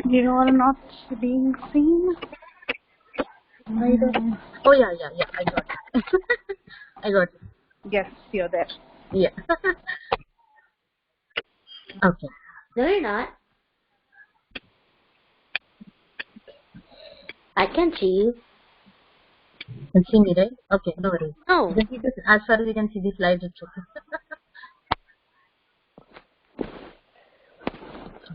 You are not being seen. Oh yeah. I got it. I got it. Yes, you're there. Yeah. Okay. No, you're not. I can see you. You can see me, right? Okay, no worries. Oh. You can see this, as far as you can see the slides, it's okay.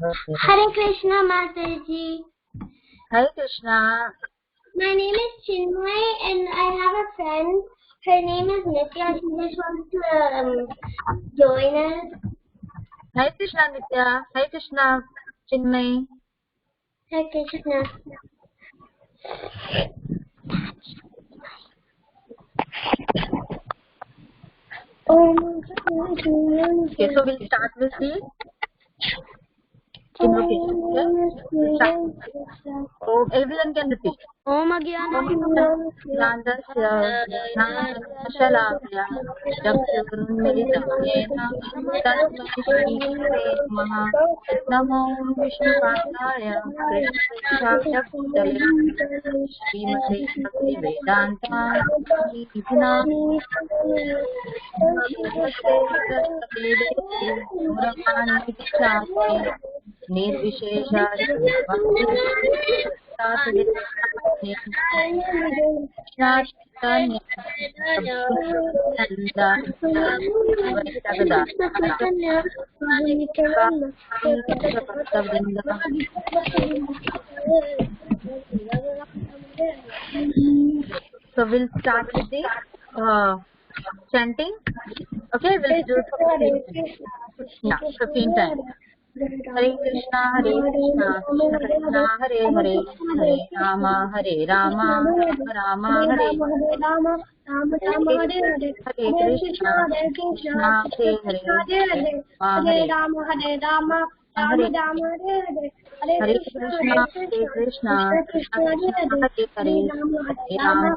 Okay. Hare Krishna, Mataji. Hi Krishna. My name is Chinmay and I have a friend. Her name is Nitya. She just wants to join us. Hi Krishna Nitya. Hi Krishna Chinmay. Hare Krishna. Okay, so we'll start with the invocation. Okay? Start. Oh, everyone can repeat. Om Agyanam Gandhasya Jnanashalakhya Chakshurunmilitam Tasmai Shri Gurave Namaः Namo Vishnupadaya Krishnaaya Bhutale Srimate Bhaktivedanta Swami Namaste Nirvishesha So we'll start with the chanting. Okay, we'll do it for 15 times. Hare Krishna, Krishna Krishna, Hare Hare, Hare Rama, Rama Rama, Hare Krishna, Krishna Hare Rama, Hare Hare Krishna, Krishna Krishna, Hare Rama,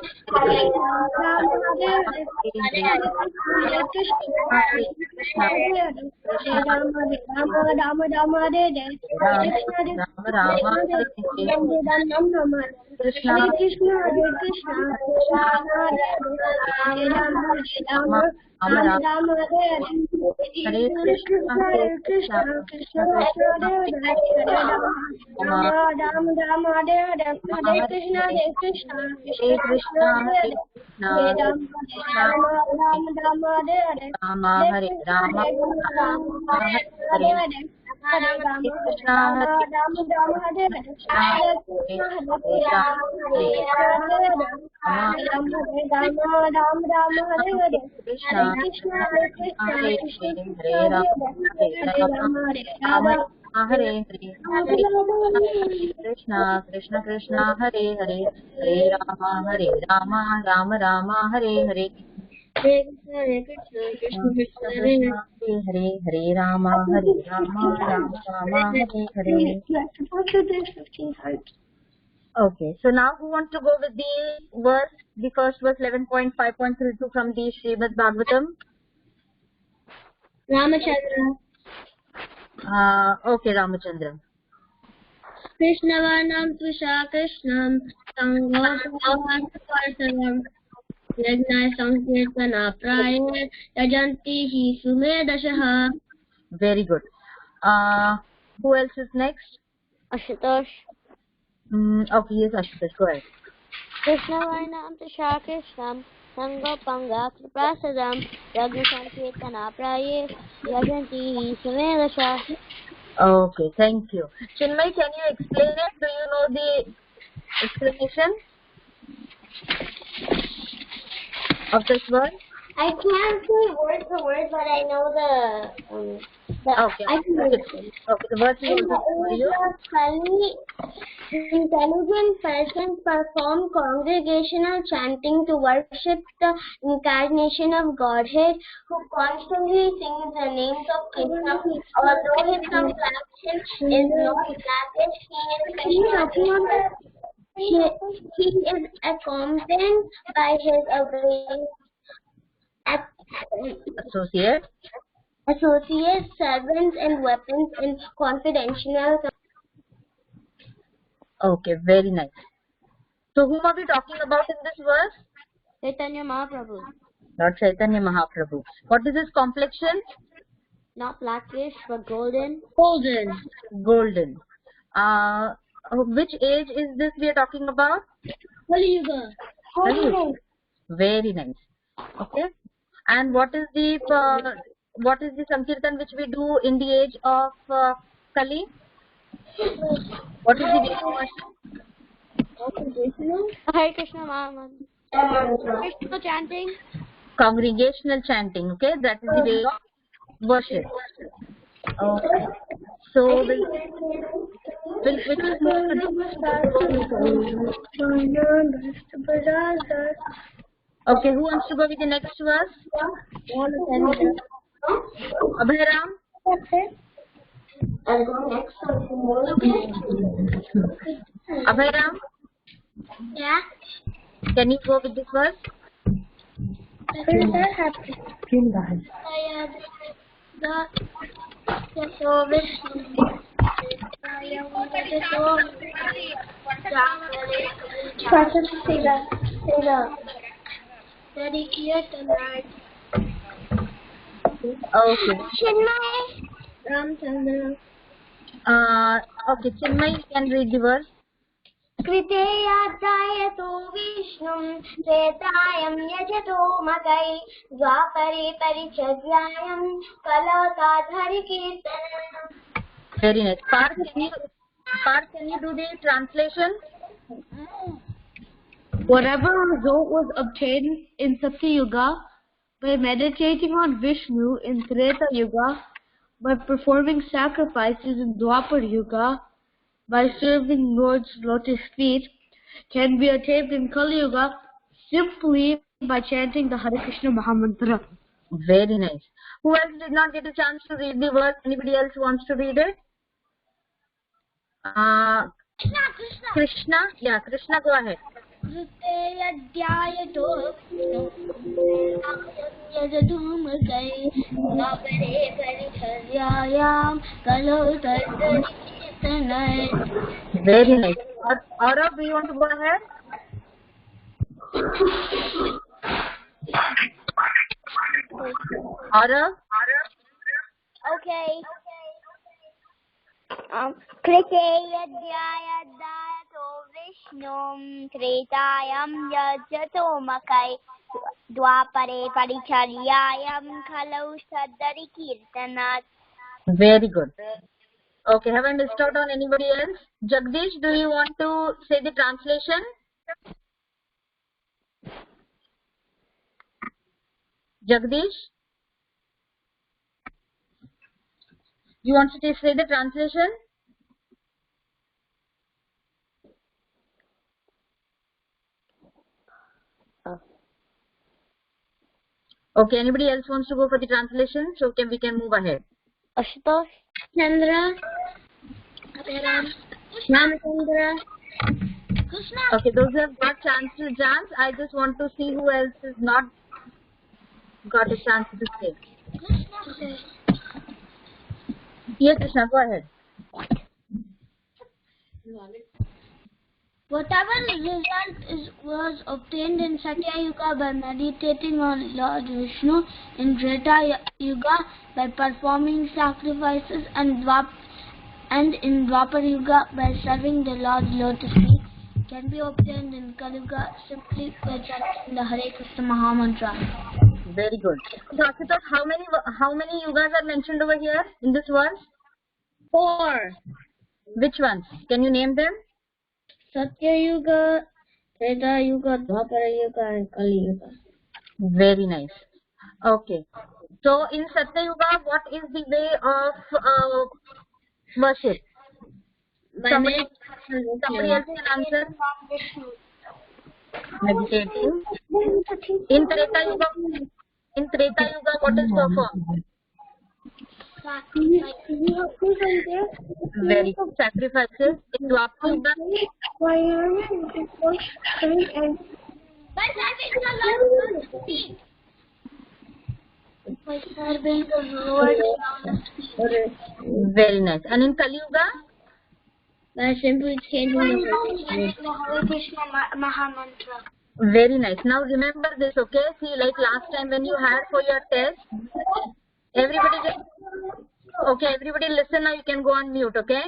Hare Krishna, Krishna Krishna, Hare Hare, Hare Rama, Rama Rama, Hare Hare. Hare Krishna, Hare Rama, Rama Rama, Hare Hare. Okay, so now who wants to go with the verse, the first verse 11.5.32 from the Srimad Bhagavatam? Ramachandra. Okay, Ramachandra. Krishnavarnam Tvisha Krishnam Sangopavasavarsavam Yajna Sankirtana Praye Yajanti Hi Sumedashaha. Very good. Who else is next? Ashutosh. Okay, yes, Ashutosh, go ahead. Krishnavarnam Tvisha Krishnam Sangopanga Prasadam Yajna Sankirtana Praye Yajanti Hi Sumedashaha. Okay, thank you. Chinmay, can you explain it? Do you know the explanation of this word? I can't say word for word, but I know the okay. Okay, the word is for you. Intelligent persons perform congregational chanting to worship the incarnation of Godhead, who constantly sings the names of Krishna. Although his complexion is not blackish, he is accompanied by his associates, servants, and weapons in confidential. Okay, very nice. So whom are we talking about in this verse? Chaitanya Mahaprabhu. Lord Chaitanya Mahaprabhu. What is his complexion? Not blackish, but golden. Golden. Which age is this we are talking about? Kali Yuga. Kali. Very nice. Okay. And what is the Sankirtan which we do in the age of Kali? What is the way of worship? Hare Krishna Mahaman. Krishna chanting. Congregational chanting. Okay, that is the way of worship. Okay. So which is more okay, who wants to go with the next verse? Abhiram? I'll go next. Abhiram? Yeah. Can you go with this verse? Okay. Ramchandra. Okay, Chinmay, you can read the verse. कृतेयाध्यायतो विष्णुं त्रेतायं यजतो मकै द्वापरे परिचर्यायं कलौताधरिकीर्तनम्. Very nice. Parth, can you do the translation? Whatever result was obtained in Satya Yuga by meditating on Vishnu in Treta Yuga, by performing sacrifices in Dwapar Yuga, by serving Lord's lotus feet, can be attained in Kali Yuga simply by chanting the Hare Krishna Mahamantra. Very nice. Who else did not get a chance to read the verse? Anybody else wants to read it? Krishna? Yeah, Krishna, go ahead. कृतेयाध्यायतो यजतोमकै द्वापरे परिचर्यायां कलौताधरिकीर्तनम्. Very nice. Aurav, do you want to go ahead? Aurav? Okay. कृते यद्यायद्दायतो विष्णुं त्रेतायं यजतो मकै द्वापरे परिचर्यायं खलौ सदरिकीर्तनात्. Very good. Okay, haven't missed out on anybody else? Jagdish, do you want to say the translation? Jagdish? You want to say the translation? Okay, anybody else wants to go for the translation? So we can move ahead. Ashutosh, Chandra, Ramchandra, Krishna. Okay, those who have got chance to dance, I just want to see who else has not got a chance to say. Krishna. Yes, Krishna, go ahead. Whatever result was obtained in Satya Yuga by meditating on Lord Vishnu, in Treta Yuga by performing sacrifices, and in Dwapar Yuga by serving the Lord's lotus feet, can be obtained in Kali Yuga simply by chanting the Hare Krishna Mahamantra. Very good. So, Ashutosh, how many yugas are mentioned over here in this verse? 4. Which ones? Can you name them? Satya Yuga, Treta Yuga, Dwapara Yuga, and Kali Yuga. Very nice. Okay. So in Satya Yuga, what is the way of worship? Somebody else can answer. Meditating. In Treta Yuga, what is performed? Very good. Sacrifices. In Dwapara Yuga, By serving the Lord's feet. By serving the Lord's feet. very nice. And in Kali Yuga, by simply chanting the Hare Krishna Mahamantra. Very nice. Now remember this, okay? See, like last time when you had for your test, everybody everybody listen now, you can go on mute, okay?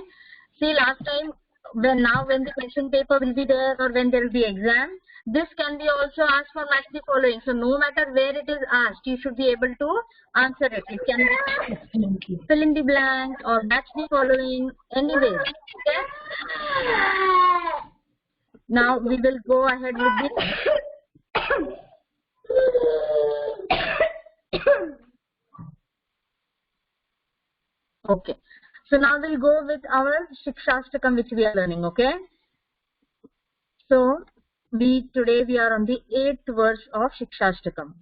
See, last time, when the question paper will be there or when there will be exam, this can be also asked for match the following. So no matter where it is asked, you should be able to answer it. It can be fill in the blank or match the following, anyways, okay? Now we will go ahead with this. Okay. So now we'll go with our Shikshashtakam which we are learning, okay? So today we are on the 8th verse of Shikshashtakam.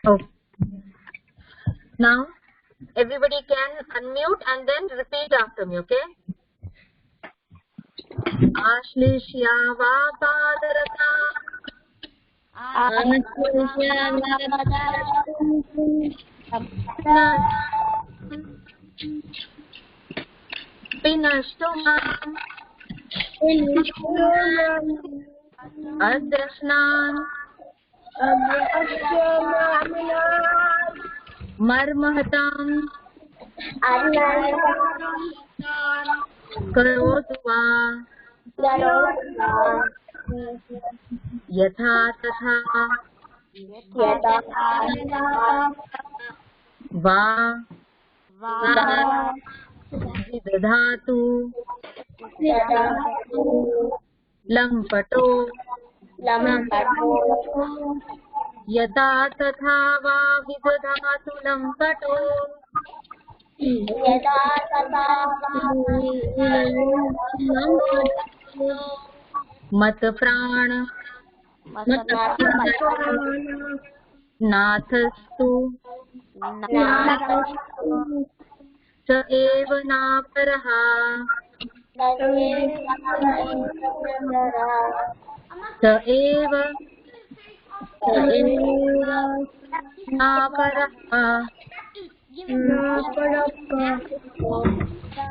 Okay. Now everybody can unmute and then repeat after me, okay? Ashlishyava padarata Pinashtumam Adrashnan Marmahatam Karotva Yatha Tatha Va Vidadhatu Lampato Yata Tatha Va Vidadhatu Lampato Mat Prana Nathastu Sa eva naparaha Sa eva naparaha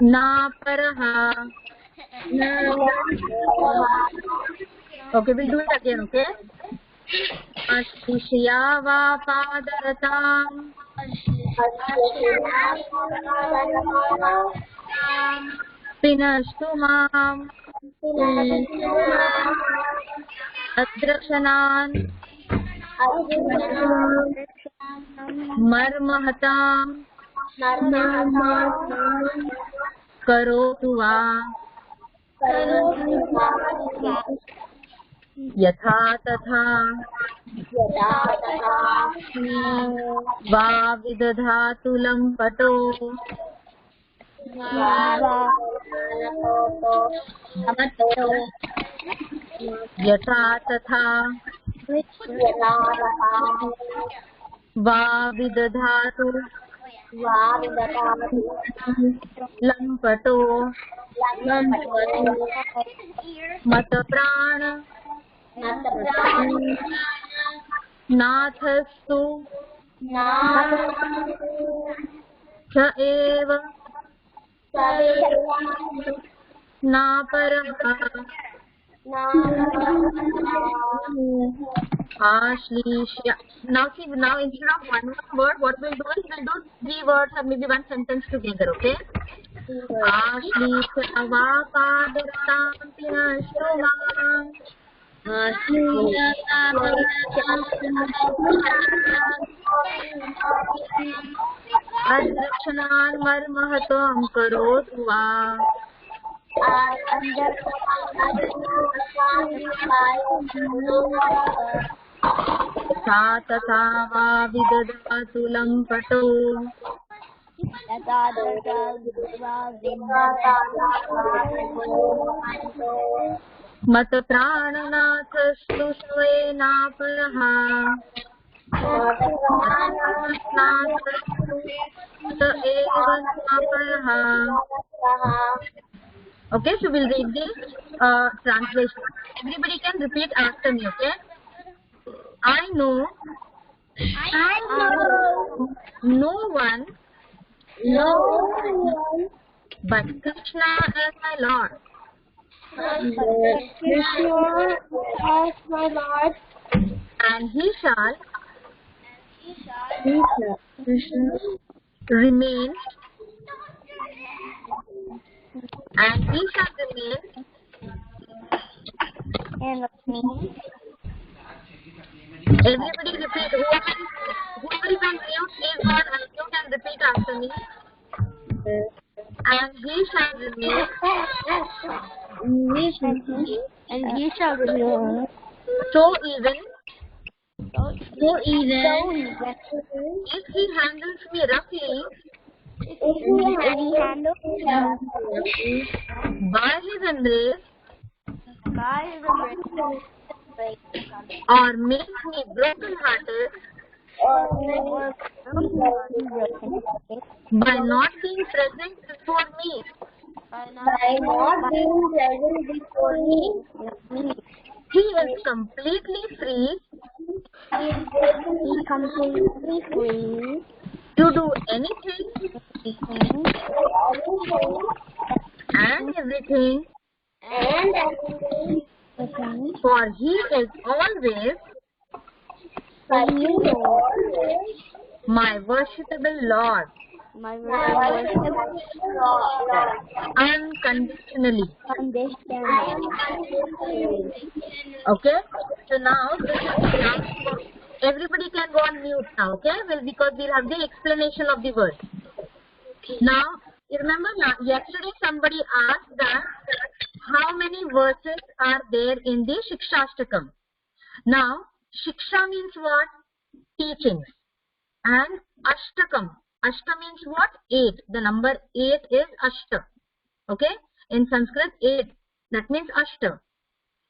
Naparaha. Okay, we'll do it again, okay? Ashishya padaratam Pinashtumam Adrakshanan Marmahatam Karotu va Yatha tatha Va vidadhatu lampato Yatha tatha Va vidadhatu Lampato Mata prana Nathastu Cha eva Naparaha Ashlishya. Now see, now instead of one word, what we'll do is we'll do 3 words or maybe one sentence together, okay? Ashlishya va padaratam pinashtumam Adrakshanan marmahatam karotu va Sa tatha va vidadhatu lampato Mata prananathastu svena paraha Sa eva naparaha. Okay, so we'll read the translation. Everybody can repeat after me, okay? I know no one No. But Krishna is my Lord. Krishna is my Lord. And he shall Krishna remain. And he shall remain. And me. Everybody repeat. Whoever is on mute, please go on unmute and repeat after me. And he shall remain. And he shall remain. So even If if he handles me roughly he handles by his embrace by the or makes me broken hearted by not being present before me, by not being present before me, he is completely free he is completely free to do anything and everything, and everything. for he is always But you know, my worshipable Lord, my worship unconditionally. conditional. Okay? So now this is the last one. Everybody can go on mute now, okay? Well, because we'll have the explanation of the word. Now, you remember yesterday somebody asked that how many verses are there in the Shikshashtakam? Now, Shiksha means what? Teachings. And Ashtakam. Ashta means what? 8. The number 8 is Ashta. Okay? In Sanskrit, 8. That means Ashta.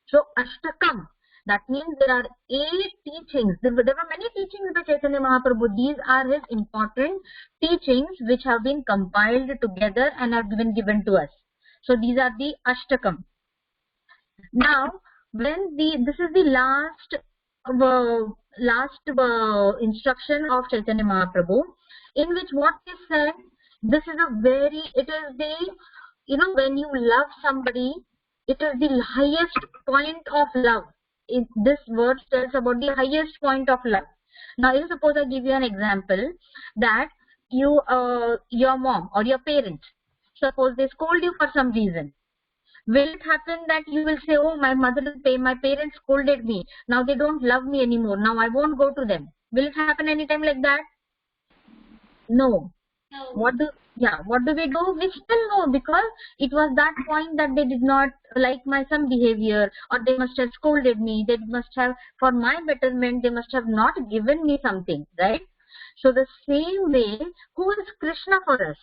So, Ashtakam. That means there are 8 teachings. There were many teachings by Chaitanya Mahaprabhu. These are his important teachings which have been compiled together and have been given to us. So, these are the Ashtakam. Now, when this is the last instruction of Chaitanya Mahaprabhu, in which what is said, this is it is the, when you love somebody, it is the highest point of love. This word tells about the highest point of love. Now, if suppose I give you an example that your mom or your parents, suppose they scold you for some reason. Will it happen that you will say, oh, my parents scolded me. Now they don't love me anymore. Now I won't go to them. Will it happen anytime like that? No. What do we do? We still know, because it was that point that they did not like my some behavior, or they must have scolded me. They must have, for my betterment, they must have not given me something, right? So the same way, who is Krishna for us?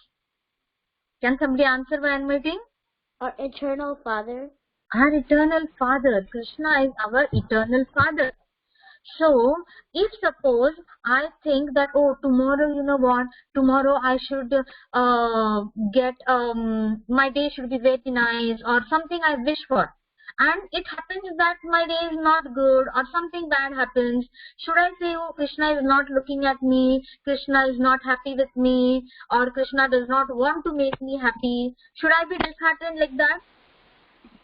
Can somebody answer by unmuting? Our eternal Father. Our eternal Father. Krishna is our eternal Father. So, if suppose I think that, oh, tomorrow, you know what, tomorrow I should my day should be very nice, or something I wish for, and it happens that my day is not good, or something bad happens, should I say, oh, Krishna is not looking at me, Krishna is not happy with me, or Krishna does not want to make me happy? Should I be disheartened like that?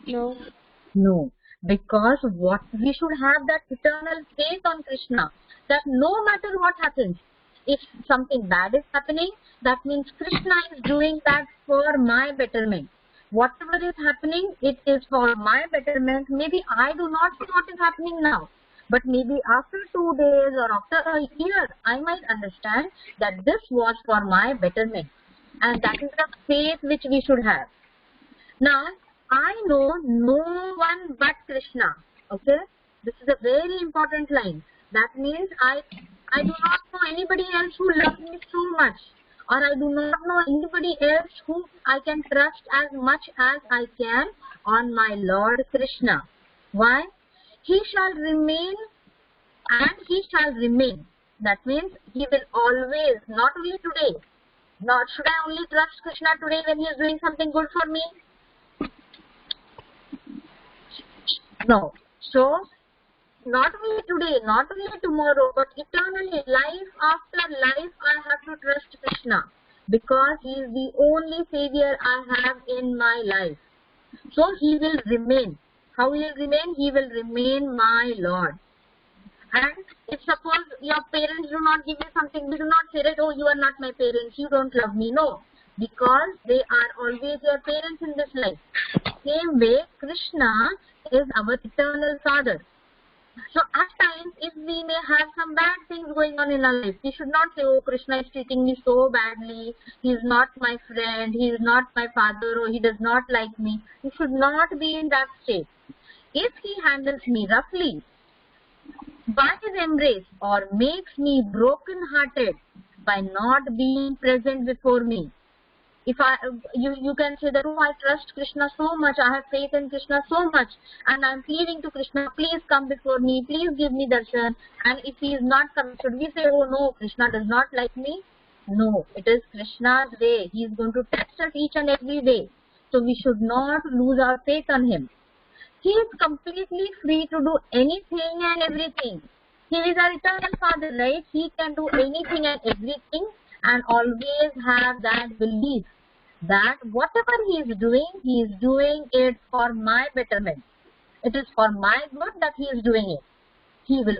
No. No. Because we should have that eternal faith on Krishna, that no matter what happens, if something bad is happening, that means Krishna is doing that for my betterment. Whatever is happening, it is for my betterment. Maybe I do not know what is happening now, but maybe after 2 days or after a year, I might understand that this was for my betterment. And that is the faith which we should have. Now, I know no one but Krishna. Okay? This is a very important line. That means I do not know anybody else who loves me so much. Or I do not know anybody else who I can trust as much as I can on my Lord Krishna. Why? He shall remain and he shall remain. That means he will always, not only today. Not should I only trust Krishna today when he is doing something good for me? No. So, not only today, not only tomorrow, but eternally, life after life, I have to trust Krishna. because he is the only savior I have in my life. So he will remain. How he will remain? He will remain my Lord. And if suppose your parents do not give you something, we do not say that, oh, you are not my parents, you don't love me. No, because they are always your parents in this life. Same way, Krishna is our eternal Father. So at times, if we may have some bad things going on in our life, we should not say, oh, Krishna is treating me so badly, he is not my friend, he is not my father, or he does not like me. We should not be in that state. If he handles me roughly, by his embrace, or makes me broken-hearted by not being present before me. If you can say that, oh, I trust Krishna so much, I have faith in Krishna so much, and I am pleading to Krishna, please come before me, please give me darshan. And if he is not coming, should we say, oh no, Krishna does not like me? No, it is Krishna's way. He is going to test us each and every day. So we should not lose our faith on him. He is completely free to do anything and everything. He is our eternal Father, right? He can do anything and everything, and always have that belief that whatever he is doing it for my betterment. It is for my good that he is doing it. He is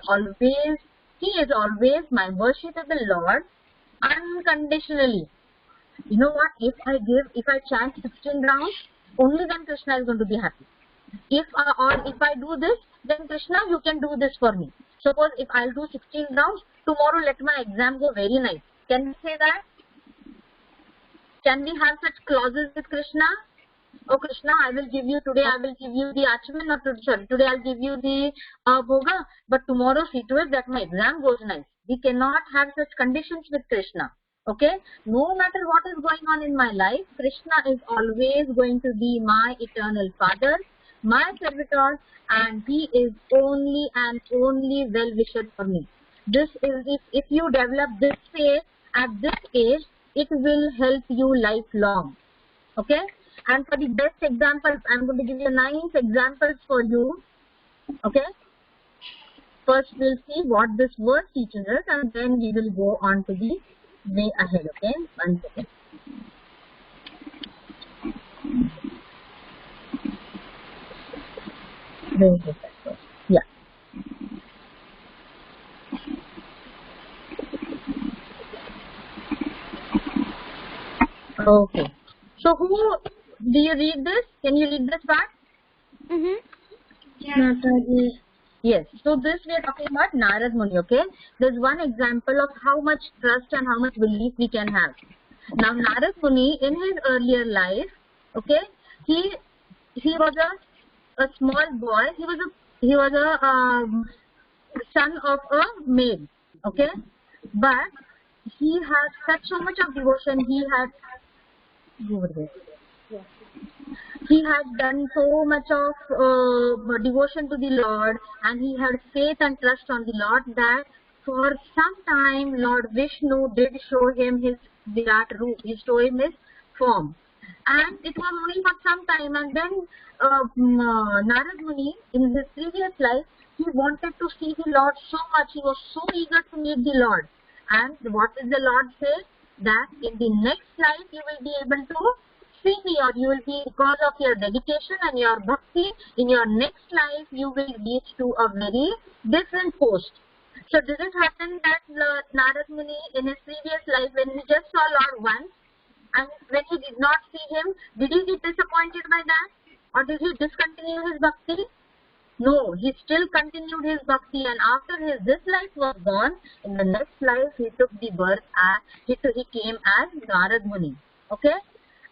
always my worshipable Lord unconditionally. You know what? If I chant 16 rounds, only then Krishna is going to be happy. If I do this, then Krishna, you can do this for me. Suppose if I'll do 16 rounds, tomorrow let my exam go very nice. Can we say that? Can we have such clauses with Krishna? Oh Krishna, I will give you the Achman, today I'll give you the Bhoga, but tomorrow see to it that my exam goes nice. We cannot have such conditions with Krishna. Okay? No matter what is going on in my life, Krishna is always going to be my eternal Father, my servitor, and he is only and only well-wisher for me. This is if you develop this faith at this age, it will help you lifelong. Okay? And for the best examples, I'm going to give you 9 examples for you. Okay? First, we'll see what this verse teaches us, and then we will go on to the way ahead. Okay? 1 second. Where is that verse? Yeah. Okay. So who do you read this? Can you read this part? Yeah. Mataji. Yes. So this we are talking about Narad Muni. Okay. There's one example of how much trust and how much belief we can have. Now Narad Muni in his earlier life, okay, he was a small boy. He was a son of a maid. Okay, but he had such so much of devotion. He had done so much of devotion to the Lord, and he had faith and trust on the Lord that for some time Lord Vishnu did show him his Virat Roop. He showed him his form. And it was only for some time, and then Narad Muni in his previous life, he wanted to see the Lord so much. He was so eager to meet the Lord. And what did the Lord say? That in the next life you will be able to see me, or you will be, because of your dedication and your bhakti, in your next life you will reach to a very different post. So did it happen that Narad Muni in his previous life, when he just saw Lord once, and when he did not see him, did he get disappointed by that? Or did he discontinue his bhakti? No, he still continued his bhakti, and after this life was gone, in the next life he took the birth he came as Narad Muni. Okay?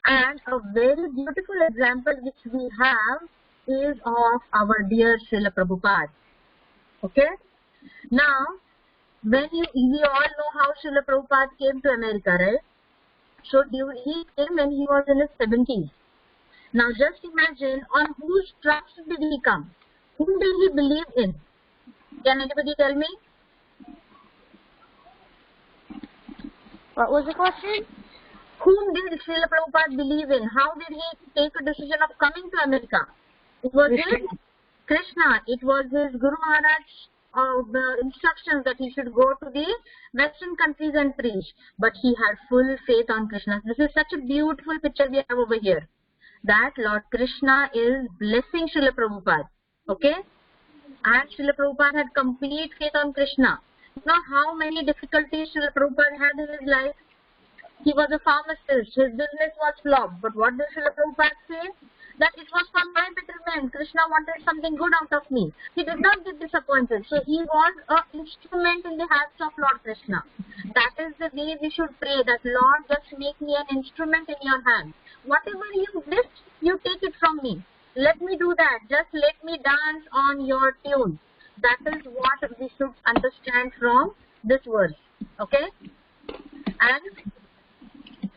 And a very beautiful example which we have is of our dear Srila Prabhupada. Okay? Now, we all know how Srila Prabhupada came to America, right? So he came when he was in his 70s. Now just imagine on whose trust did he come? Whom did he believe in? Can anybody tell me? What was the question? Whom did Srila Prabhupada believe in? How did he take a decision of coming to America? It was his Krishna. It was his Guru Maharaj instructions that he should go to the Western countries and preach. But he had full faith on Krishna. This is such a beautiful picture we have over here, that Lord Krishna is blessing Srila Prabhupada. Okay? And Srila Prabhupada had complete faith on Krishna. You know how many difficulties Srila Prabhupada had in his life? He was a pharmacist. His business was flopped. But what did Srila Prabhupada say? That it was for my betterment. Krishna wanted something good out of me. He did not get disappointed. So he was an instrument in the hands of Lord Krishna. That is the way we should pray, that Lord, just make me an instrument in your hand. Whatever you wish, you take it from me. Let me do that. Just let me dance on your tune. That is what we should understand from this verse. Okay? And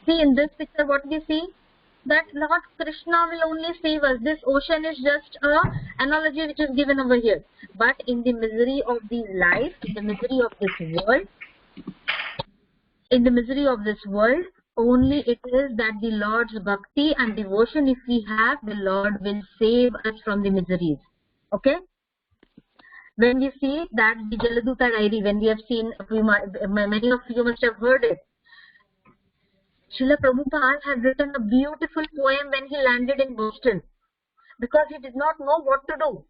see in this picture what we see? That Lord Krishna will only save us. This ocean is just an analogy which is given over here. But in the misery of this life, in the misery of this world, only it is that the Lord's bhakti and devotion, if we have, the Lord will save us from the miseries. Okay? When we see that the Jaladuta diary, when we have seen, many of you must have heard it. Srila Prabhupada had written a beautiful poem when he landed in Boston, because he did not know what to do.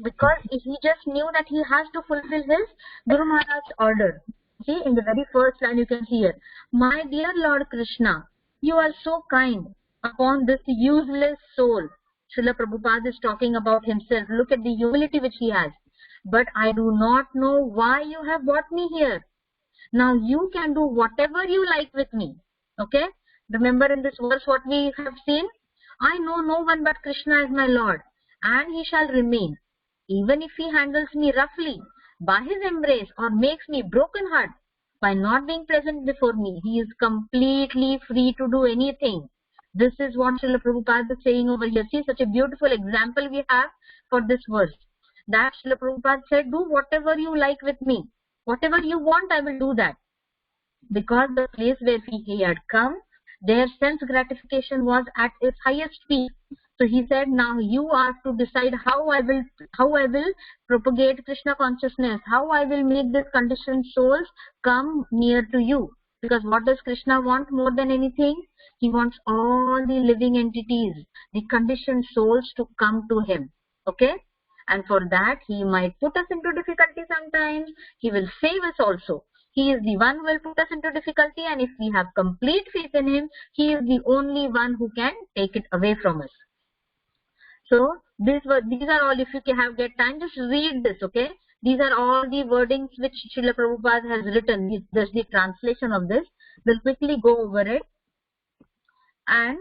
Because he just knew that he has to fulfill his Guru Maharaj's order. See, in the very first line you can see here, my dear Lord Krishna, you are so kind upon this useless soul. Srila Prabhupada is talking about himself. Look at the humility which he has. But I do not know why you have brought me here. Now you can do whatever you like with me. Okay? Remember in this verse what we have seen? I know no one but Krishna is my Lord, and he shall remain. Even if he handles me roughly by his embrace or makes me broken heart by not being present before me, he is completely free to do anything. This is what Srila Prabhupada is saying over here. See, such a beautiful example we have for this verse. That Srila Prabhupada said, do whatever you like with me. Whatever you want, I will do that. Because the place where he had come, their sense gratification was at its highest peak. So he said, now you are to decide how I will propagate Krishna consciousness, how I will make these conditioned souls come near to you. Because what does Krishna want more than anything? He wants all the living entities, the conditioned souls, to come to him. Okay? And for that, he might put us into difficulty sometimes. He will save us also. He is the one who will put us into difficulty, and if we have complete faith in him, he is the only one who can take it away from us. So these are all, if you get time, just read this, okay? These are all the wordings which Srila Prabhupada has written. There's the translation of this. We'll quickly go over it. And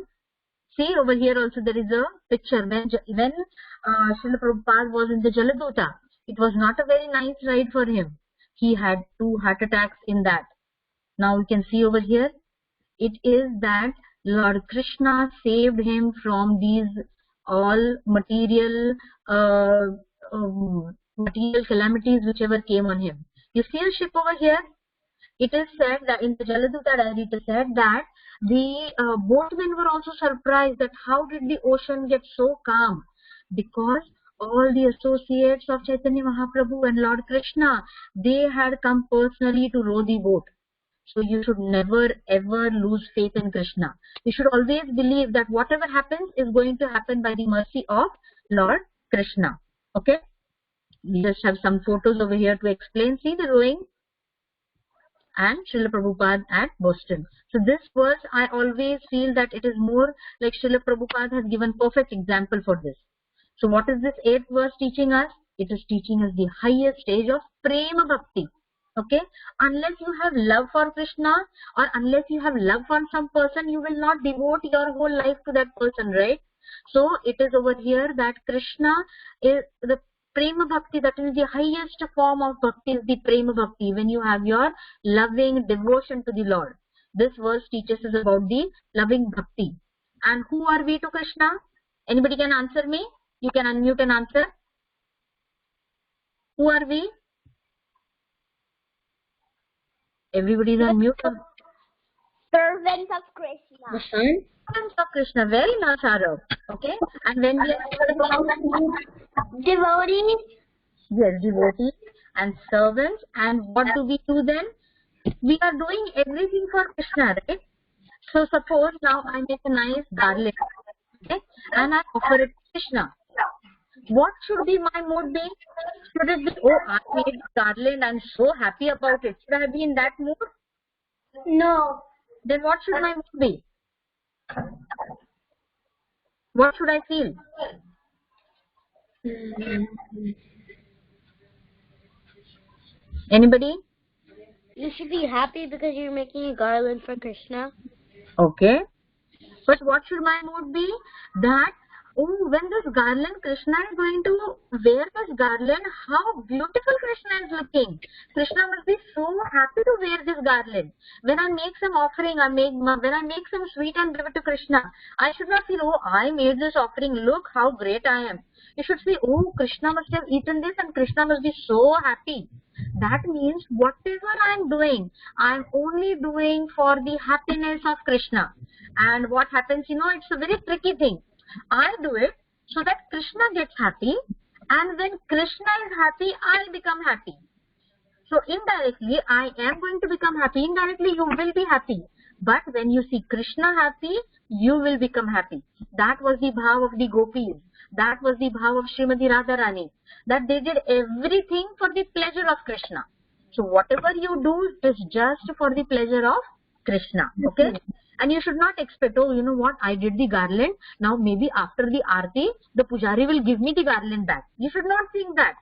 see, over here also there is a picture. When Srila Prabhupada was in the Jaladuta, it was not a very nice ride for him. He had 2 heart attacks in that. Now we can see over here, it is that Lord Krishna saved him from these all material calamities whichever came on him. You see a ship over here? It is said that in the Jaladuta diary, it is said that the boatmen were also surprised that how did the ocean get so calm? Because all the associates of Chaitanya Mahaprabhu and Lord Krishna, they had come personally to row the boat. So you should never ever lose faith in Krishna. You should always believe that whatever happens is going to happen by the mercy of Lord Krishna. Okay? We just have some photos over here to explain. See the rowing and Srila Prabhupada at Boston. So this verse, I always feel that it is more like Srila Prabhupada has given perfect example for this. So what is this 8th verse teaching us? It is teaching us the highest stage of Prema Bhakti. Okay? Unless you have love for Krishna, or unless you have love for some person, you will not devote your whole life to that person, right? So it is over here that Krishna is the Prema Bhakti, that is the highest form of Bhakti, is the Prema Bhakti, when you have your loving devotion to the Lord. This verse teaches us about the loving Bhakti. And who are we to Krishna? Anybody can answer me? You can unmute and answer. Who are we? Everybody is on mute. Servants of Krishna. The servants of Krishna. Very nice, Arav. Okay? And when we are devotees. Yes, devotees. and servants. And what do we do then? We are doing everything for Krishna, right? So suppose now I make a nice garland, okay, and I offer it to Krishna. What should be my mood be? Should it be, oh, I made a garland, I'm so happy about it? Should I be in that mood? No. Then what should my mood be? What should I feel? Anybody? You should be happy because you're making a garland for Krishna. Okay. But what should my mood be? That, oh, when this garland, Krishna is going to wear this garland, how beautiful Krishna is looking. Krishna must be so happy to wear this garland. When I make some offering, when I make some sweet and give it to Krishna, I should not feel, oh, I made this offering, look how great I am. You should say, oh, Krishna must have eaten this and Krishna must be so happy. That means whatever I am doing, I am only doing for the happiness of Krishna. And what happens, it's a very tricky thing. I do it so that Krishna gets happy, and when Krishna is happy, I become happy. So indirectly, I am going to become happy. Indirectly, you will be happy. But when you see Krishna happy, you will become happy. That was the bhav of the gopis. That was the bhav of Srimati Radharani. That they did everything for the pleasure of Krishna. So whatever you do is just for the pleasure of Krishna. Okay? And you should not expect, oh, you know what, I did the garland. Now maybe after the aarti, the pujari will give me the garland back. You should not think that.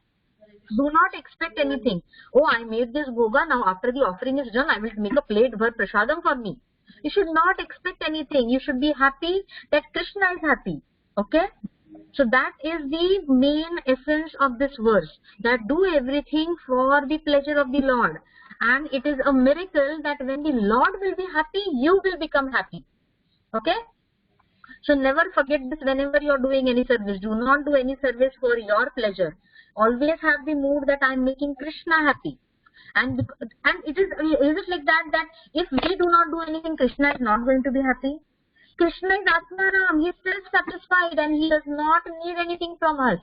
Do not expect anything. Oh, I made this goga. Now after the offering is done, I will make a plate for prasadam for me. You should not expect anything. You should be happy that Krishna is happy. Okay? So that is the main essence of this verse. That do everything for the pleasure of the Lord. And it is a miracle that when the Lord will be happy, you will become happy. Okay? So never forget this whenever you are doing any service. Do not do any service for your pleasure. Always have the mood that I am making Krishna happy. And is it like that if we do not do anything, Krishna is not going to be happy? Krishna is Atmaram. He is self-satisfied and he does not need anything from us.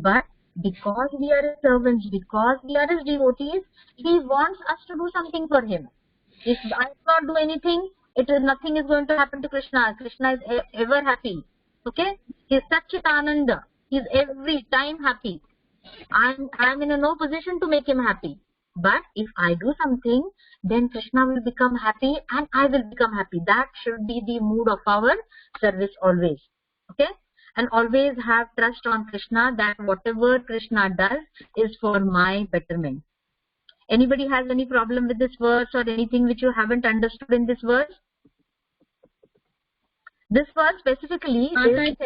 But because we are his servants, because we are his devotees, he wants us to do something for him. If I do not do anything, nothing is going to happen to Krishna. Krishna is ever happy. Okay? He is Satchitananda. He is every time happy. I am in no position to make him happy. But if I do something, then Krishna will become happy and I will become happy. That should be the mood of our service always. Okay? And always have trust on Krishna that whatever Krishna does is for my betterment. Anybody has any problem with this verse or anything which you haven't understood in this verse? This verse specifically is...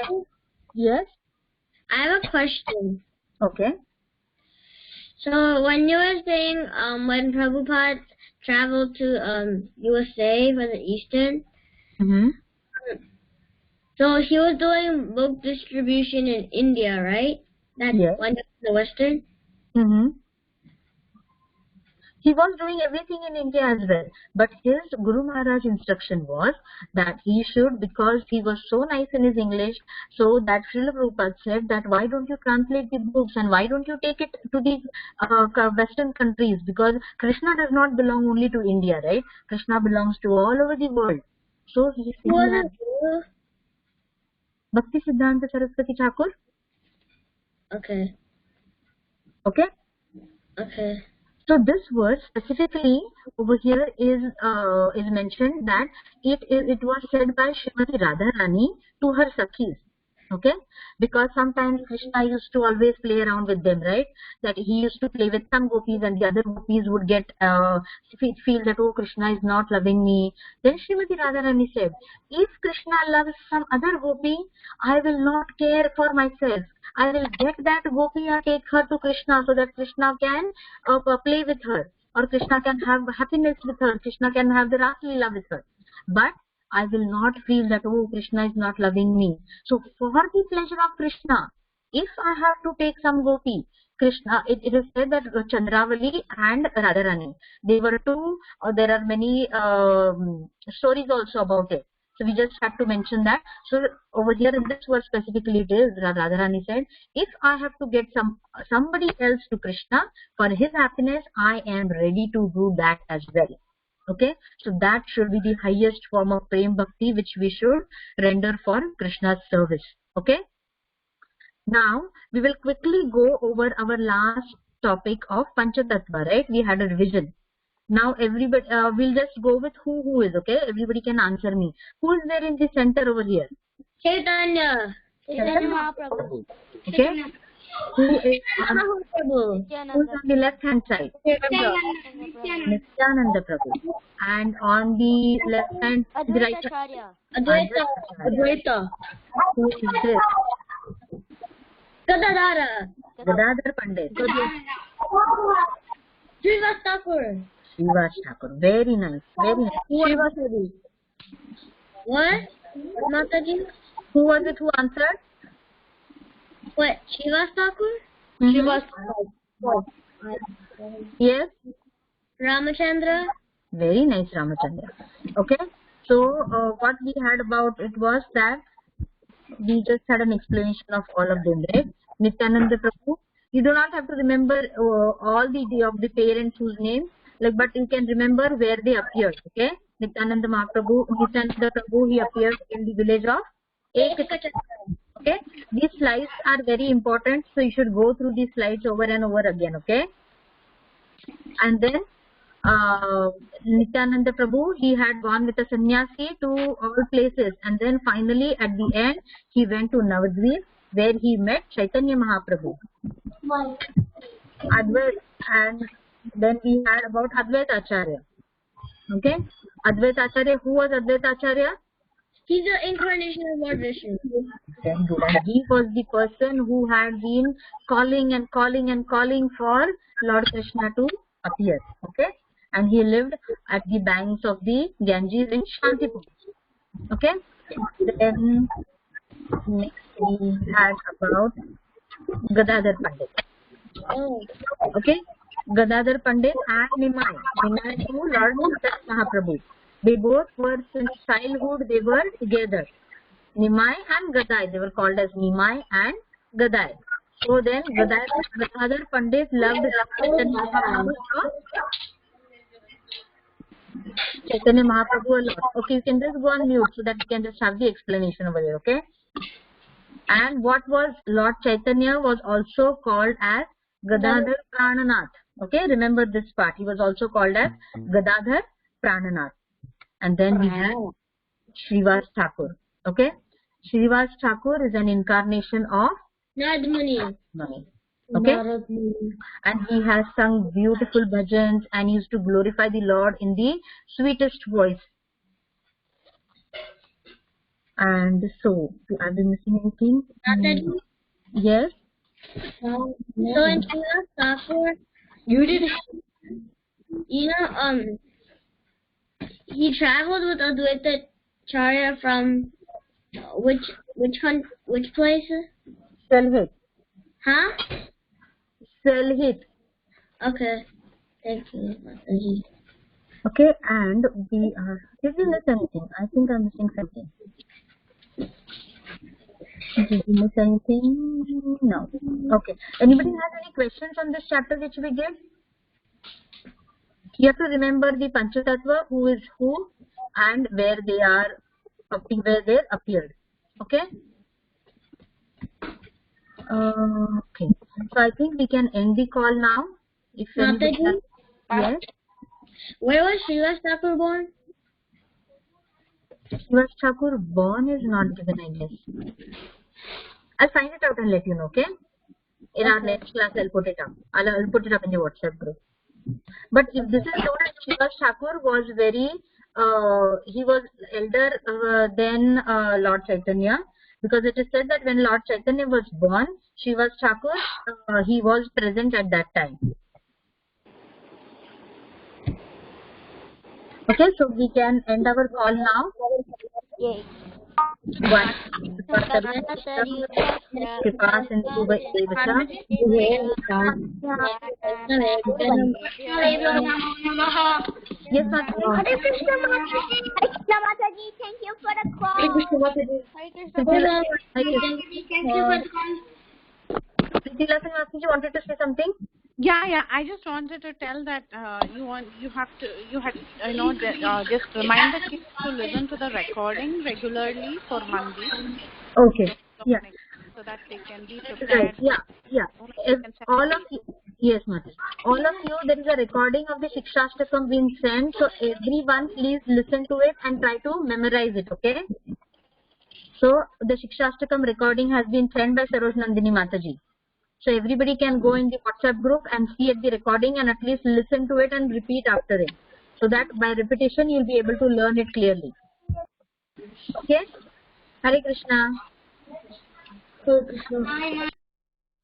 Yes? I have a question. Okay. So when you were saying when Prabhupada traveled to USA for the Eastern, so he was doing book distribution in India, right? That's one of the Western. He was doing everything in India as well. But his Guru Maharaj instruction was that he should, because he was so nice in his English, so that Srila Prabhupada said that why don't you translate the books and why don't you take it to the Western countries? Because Krishna does not belong only to India, right? Krishna belongs to all over the world. So he said, Bhakti Siddhanta Saraswati Thakur. Okay. Okay? Okay. So this verse specifically over here is mentioned that it was said by Srimati Radharani to her Sakhis. Okay, because sometimes Krishna used to always play around with them, right? That he used to play with some gopis and the other gopis would get feel that, oh, Krishna is not loving me. Then Srimati Radharani said, if Krishna loves some other gopi, I will not care for myself. I will get that gopi and take her to Krishna so that Krishna can play with her, or Krishna can have happiness with her, Krishna can have the Rasa Leela with her. But I will not feel that, oh, Krishna is not loving me. So for the pleasure of Krishna, if I have to take some gopi, Krishna, it is said that Chandravali and Radharani, they were two, there are many stories also about it. So we just have to mention that. So over here in this verse specifically it is, Radharani said, if I have to get somebody else to Krishna for his happiness, I am ready to do that as well. Okay, so that should be the highest form of prem bhakti which we should render for Krishna's service. Okay, now we will quickly go over our last topic of Panchatattva, right? We had a revision. Now everybody, we'll just go with who is, okay? Everybody can answer me. Who is there in the center over here? Chaitanya. Chaitanya Mahaprabhu. Okay. Who is on the left hand side? Nityananda Prabhu. And on the left hand, the right hand? Advaita. Who is this? Gadadhara. Gadadhar Pandit. Srivas Thakur. Srivas Thakur. Very nice. Very nice. Srivas. What? Mataji? Who was it who answered? What? Srivas Thakur? Srivas. Yes. Ramachandra? Very nice, Ramachandra. Okay. So what we had about it was that we just had an explanation of all of them, right? Nityananda Prabhu. You do not have to remember all the parents whose names, like, but you can remember where they appeared. Okay. Nityananda Prabhu, he appeared in the village of Ekachakra. Okay. These slides are very important, so you should go through these slides over and over again. Okay. And then Nityananda Prabhu, he had gone with a sannyasi to all places, and then finally at the end he went to Navadvip where he met Chaitanya Mahaprabhu. And then we had about Advaita Acharya. Okay, Advaita Acharya. Who was Advaita Acharya? He's the incarnation of Lord Vishnu. Very good. And he was the person who had been calling and calling and calling for Lord Krishna to appear. Okay, and he lived at the banks of the Ganges in Shantipur. Okay, then next we had about Gadadhar Pandit. Okay, Gadadhar Pandit and Nimai. Nimai to Lord Mahaprabhu. They both were, since childhood they were together. Nimai and Gadai. They were called as Nimai and Gadai. So then Gadadhar Pandit loved Chaitanya Mahaprabhu a lot. Okay, you can just go on mute so that you can just have the explanation over here. Okay. And what was Lord Chaitanya was also called as Gadadhar Prananath. Okay, remember this part. He was also called as Gadadhar Prananath. And then we have Srivas Thakur. Okay, Srivas Thakur is an incarnation of Nadmuni. Okay, and he has sung beautiful bhajans and used to glorify the Lord in the sweetest voice. And so, are we missing anything? Yes. So in Srivas Thakur, he traveled with Advaita Acharya from which place? Salhit. Huh? Salhit. Okay. Thank you. Okay, and we are. Did we miss anything? I think I'm missing something. Did we miss anything? No. Okay. Anybody has any questions on this chapter which we did? You have to remember the Panchatattva, who is who, and where they appeared. Okay. Okay. So I think we can end the call now. If anybody has, yes. Where was Srivas Thakur born? Srivas Thakur born is not given, I guess. I'll find it out and let you know. Okay. In our next class, I'll put it up. I'll put it up in the WhatsApp group. But if this is known as Srivas Thakur was very, he was elder than Lord Chaitanya, because it is said that when Lord Chaitanya was born, Srivas Thakur, he was present at that time. Okay, so we can end our call now. Yes. One. Kripa Sindhu Devata. Yes, Hare Krishna Mataji, thank you for the Hare Krishna Mataji. Hi Krishna. Thank you for the call. Priti, you wanted to say something? Yeah. I just wanted to tell that just remind the kids to listen to the recording regularly for Monday. Okay. Yeah. So that they can be prepared. Right. Yeah. If all of you, yes, Mataji. All of you, there is a recording of the Shikshashtakam being sent. So everyone, please listen to it and try to memorize it. Okay. So the Shikshashtakam recording has been sent by Saroj Nandini Mataji. So everybody can go in the WhatsApp group and see at the recording and at least listen to it and repeat after it. So that by repetition you will be able to learn it clearly. Okay? Hare Krishna. Hare Krishna.